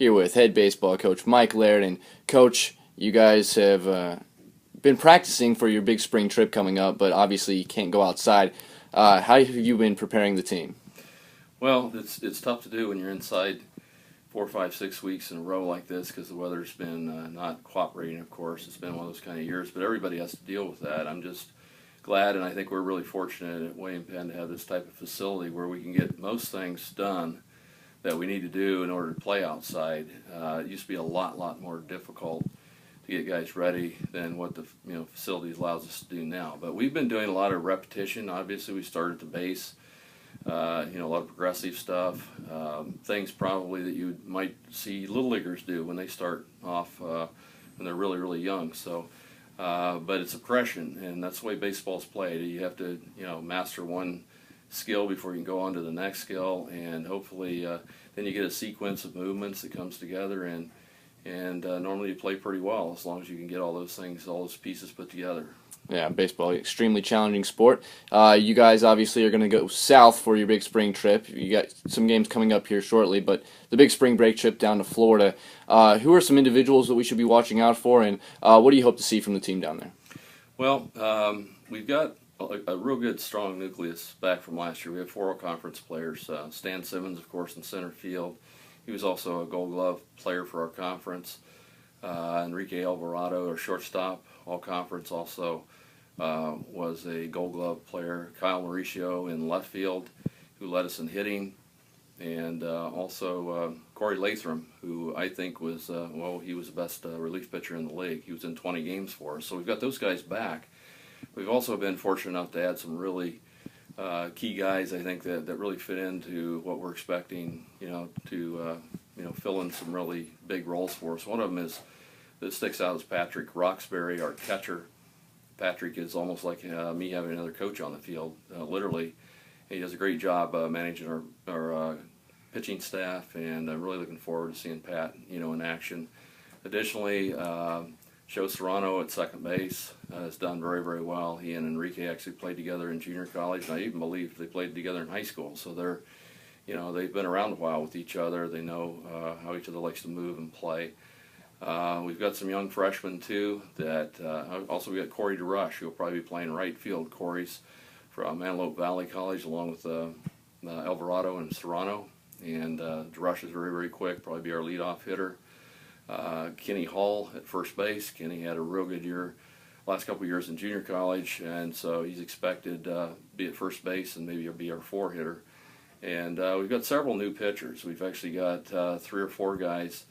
here with head baseball coach Mike Laird. And Coach, you guys have been practicing for your big spring trip coming up, but obviously you can't go outside. How have you been preparing the team? Well, it's tough to do when you're inside 4, 5, 6 weeks in a row like this because the weather's been not cooperating, of course. It's been one of those kind of years, but everybody has to deal with that. I'm just glad, and I think we're really fortunate at WMPENN to have this type of facility where we can get most things done that we need to do in order to play outside. It used to be a lot more difficult to get guys ready than what the facility allows us to do now. But we've been doing a lot of repetition. Obviously, we started at the base. A lot of progressive stuff, things probably that you might see little leaguers do when they start off when they're really young. So, but it's a progression, and that's the way baseball's played. You have to master one skill before you can go on to the next skill, and hopefully then you get a sequence of movements that comes together, and normally you play pretty well as long as you can get all those things, all those pieces put together. Yeah, baseball, extremely challenging sport. You guys obviously are going to go south for your big spring trip. You got some games coming up here shortly, but the big spring break trip down to Florida. Who are some individuals that we should be watching out for, and what do you hope to see from the team down there? Well, we've got a real good, strong nucleus back from last year. We have 4 all-conference players. Stan Simmons, of course, in center field. He was also a Gold Glove player for our conference. Enrique Alvarado, our shortstop, all-conference, also was a Gold Glove player. Kyle Mauricio in left field, who led us in hitting. And also Corey Lathram, who I think was, he was the best relief pitcher in the league. He was in 20 games for us. So we've got those guys back. We've also been fortunate enough to add some really key guys, I think, that really fit into what we're expecting, to fill in some really big roles for us. One of them that sticks out is Patrick Roxbury, our catcher. Patrick is almost like me having another coach on the field, literally. He does a great job managing our pitching staff, and I'm really looking forward to seeing Pat, in action. Additionally, Joe Serrano at second base has done very well. He and Enrique actually played together in junior college, and I even believe they played together in high school. So they're, they've been around a while with each other. They know how each other likes to move and play. We've got some young freshmen too. Also we got Corey DeRush, who will probably be playing right field. Corey's from Antelope Valley College, along with Alvarado and Serrano. And DeRush is very quick. Probably be our leadoff hitter. Kenny Hall at first base. Kenny had a real good year last couple of years in junior college, and so he's expected to be at first base and maybe be our 4 hitter. And we've got several new pitchers. We've actually got 3 or 4 guys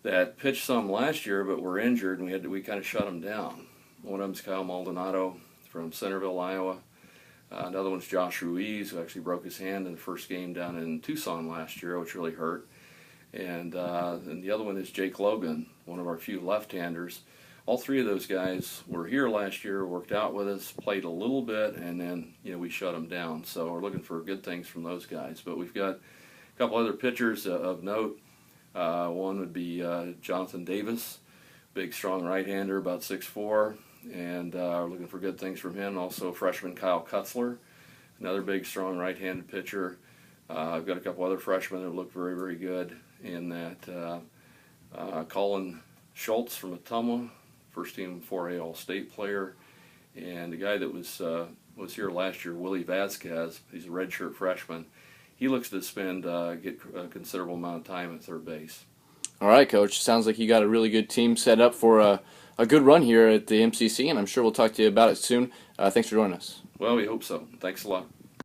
that pitched some last year but were injured, and we kind of shut them down. One of them is Kyle Maldonado from Centerville, Iowa. Another one's Josh Ruiz, who actually broke his hand in the first game down in Tucson last year, which really hurt. And the other one is Jake Logan, one of our few left-handers. All 3 of those guys were here last year, worked out with us, played a little bit, and then we shut them down. So we're looking for good things from those guys. But we've got a couple other pitchers of note. One would be Jonathan Davis, big, strong right-hander, about 6'4", and we're looking for good things from him. Also freshman Kyle Kutzler, another big, strong right-handed pitcher. I've got a couple other freshmen that look very good in that. Colin Schultz from Ottumwa, first team 4A All-State player, and the guy that was here last year, Willie Vasquez, he's a redshirt freshman. He looks to get a considerable amount of time at third base. All right, Coach. Sounds like you got a really good team set up for a good run here at the MCC, and I'm sure we'll talk to you about it soon. Thanks for joining us. Well, we hope so. Thanks a lot.